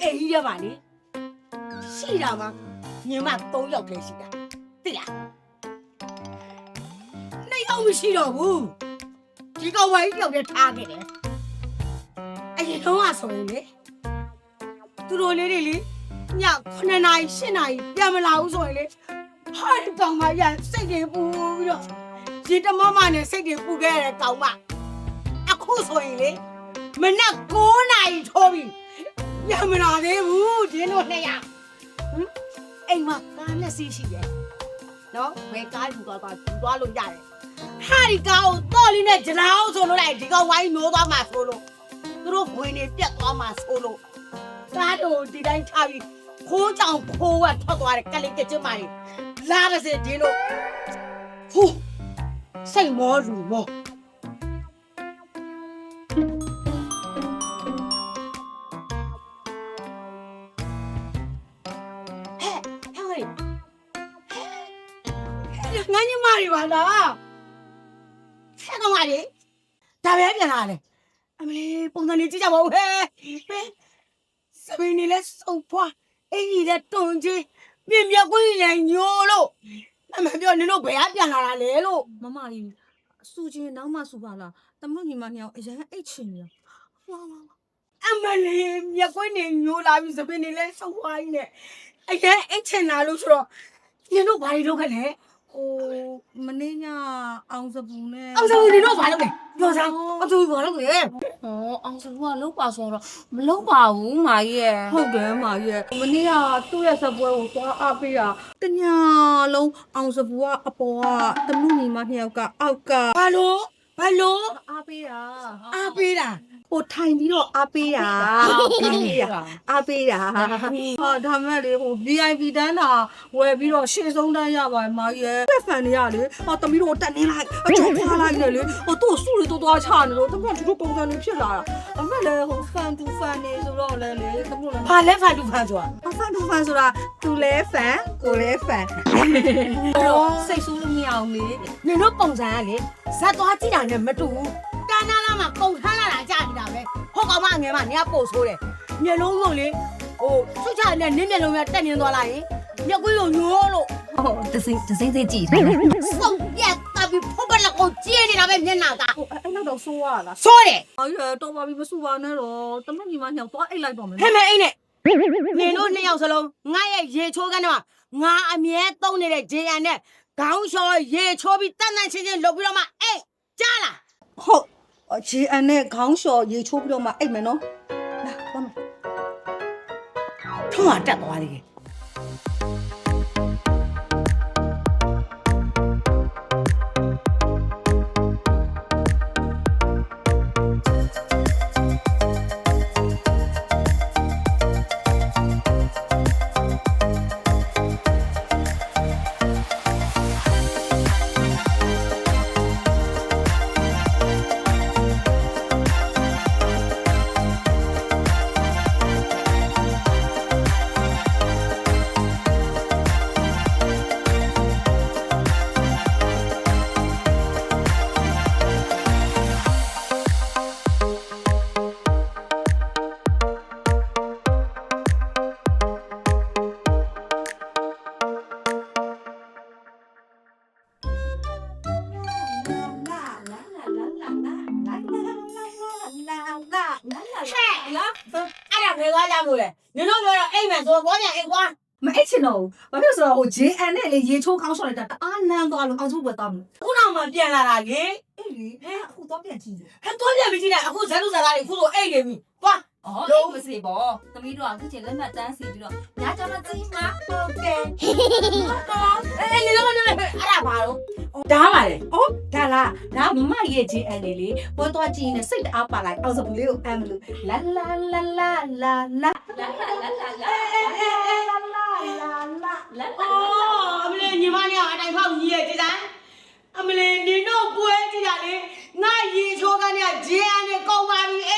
အိမ်ရပါလေရှိတာမှာညီမ3ယောက်တည်းရှိတာသိလား2ယောက်မရှိတော့ဘူးဒီကောင်ဝိုင်းတယောက်တည်းထားခဲ့တယ်အရင်တော့ဆိုရင်လေသူတို့လေးတွေလေည9နာရီ10နာရီပြန်မလာဘူးဆိုရင်လေဟာဒီကောင်မရစိတ်တွေပူပြီးတော့ဒီတမမနဲ့စိတ်တွေပူခဲ့တဲ့ကောင်မအခုဆိုရင်လေမနက်9နာရီထိုးပြီးပြန်မလာသေးဘူးဒီလို2ယောက်အိမ်မှာကားနဲ့စီးရှိတယ်နော်ဘယ်ကားယူသွားလို့ရတယ်ဟာဒီကောင်တော့လေးနဲ့ဂျလောင်းဆိုလို့လိုက်ဒီကောင်ဝိုင်းနိုးသွားမှာဆိုလို့သူတို့ဘွေနေပြတ်သွားမှာဆိုလို့ကားတို့ဒီတိုင်းထားပြီးခိုးကြောင်ခိုးဝက်ထွက်သွားတယ်ကလေးကကျမကြီးလာရစေဒီလိုဟူးစိတ်မောလူမောငါညီမတွေပါလားဆက်ကောင်ပါလေဒါပဲပြန်လာလေအမလေးပုံစံလေးကြည့်ကြပါဦးဟဲ့စပင်းနေလဲစုံဖွာအင်းကြီးတဲ့တွန်ကြီးပြင်းပြကွင်းရင်ညိုလို့အမပြောနင်တို့ဘယ်ကပြန်လာတာလဲလို့မမကြီးစူချင်းနောက်မှစူပါလားတမညီမနှစ်ယောက်အရင်အိတ်ချင်နေဝါအမလေးမြကွင်းနေညိုလာပြီစပင်းနေလဲစုံဖွာကြီးနဲ့အရင်အိတ်ချင်လာလို့ဆိုတော့နင်တို့ဘာတွေလုပ်ခဲ့လဲဟိုမနေ့ညအောင်စပူနဲ့အောင်စပူနေတော့ဘာလုပ်လဲပြောစမ်းအတူဘာလုပ်လဲဟောအောင်စပူကလုံးပါဆိုတော့မလုံးပါဘူးမာကြီးရဲ့ဟုတ်တယ်မာကြီးရဲ့မနေ့ကသူ့ရဲ့စပွဲကိုသွားအားပေးတာတညာလုံးအောင်စပူကအပေါ်ကတမှုညီမနှစ်ယောက်ကအောက်ကဘာလို့အားပေးတာဟိုထိုင်ပြီးတော့အားပေးတာအားပေးတာဟာဒါမဲ့လေဟို VIP တန်းတာဝယ်ပြီးတော့ရှေ့ဆုံးတန်းရပါတယ်မာကြီးရဲ့ဖန်နေရလေဟောတမီးတို့တက်နေလိုက်အချိုးဖားလိုက်လေဟိုသူ့စုလေးတော့သွားချနေလို့တမီးတို့ပုံစံတွေဖြစ်လာတာဒါမဲ့လေဟိုဖန်နေဆိုတော့လေတမီးတို့လည်းဘာလဲဖန်ဆိုတာဖန်ဆိုတာသူလဲဖန်ကိုလဲဖန်စိတ်ဆိုးလို့မရအောင်လေနင်တို့ပုံစံကလေဇက်သွားကြည့်တာနဲ့မတူဘူးတာနာလာမှာပုံထမ်းလာတာကြာနေတာပဲဟောကောင်မငယ်မနေကပို့ဆိုးတယ်မျက်လုံးစုံလေဟိုဆွချနဲ့နင်းမျက်လုံးကတက်နေသွားလိုက်ရင်မျက်ကွင်းကိုညိုးလို့ဟောတစိမ့်ကြည့်စုံပြတ်တာပြီးဖုတ်ပလက်ကိုကျင်းနေတာပဲမျက်နှာကအဲ့တော့ဆိုးရလားဆိုးတယ်အေးတော့ပါပြီမဆူပါနဲ့တော့တမညီမညောင်သွားအိတ်လိုက်တော့မယ်ဟဲ့မဲအိတ်နဲ့နင်တို့2ယောက်စလုံးငါရဲ့ရေချိုးကန်းတော့ငါအမြဲသုံးနေတဲ့ JN နဲ့ခေါင်းလျှော်ရေချိုးပြီးတန်းချင်းလုပ်ပြီးတော့မှအေးကြားလားဟုတ်JN နဲ့ခေါင်းလျှော်ရေချိုးပြီးတော့မှအိတ်မယ်နော်လာသွားမယ်ထုံးတက်သွားသေးတယ်ဘယ်သွားကြမို့လဲနင်တို့ပြောတော့အိမ်မယ်ဆိုတော့ဘောပြန်အိမ်ကွာမအိတ်ချင်တော့ဘူးဘာဖြစ်ဆိုတော့ဟို JN နဲ့လေရေချိုးခေါင်းလျှော်လိုက်တာအားနမ်းသွားလို့အောင်စုပဲတောင်းတယ်ခုနောက်မှပြန်လာတာလေအေးလေအခုတော့ပြန်ကြည့်တယ်ဟဲ့တော့ပြန်မကြည့်နဲ့အခုဇက်လူဇာသားတွေခုဆိုအိတ်နေပြီသွားလုံးမစီပေါ့သမီးတို့ကခုချိန်လက်မှတ်တန်းစီပြီးတော့ညကြတော့ကြည့်မှာဟုတ်တယ်အေးနေတော့နေအဲ့ဒါဘာလို့ဒါပါလေဒါလားဒါမမရဲ့ JN လေးလေပွဲသွားကြည့်နေစိတ်တအားပါလိုက်အောင်စပူလေးကိုအမ်းမလို့လာလာလာလာလာလာအမလေးညီမလေးကအတိုင်ဖောက်ကြီးရဲ့ကြည်စမ်းအမလေးနင်တို့ပွဲကြည့်တာလေငါရေချိုးကနေ JN နဲ့ကောင်းပါပြီ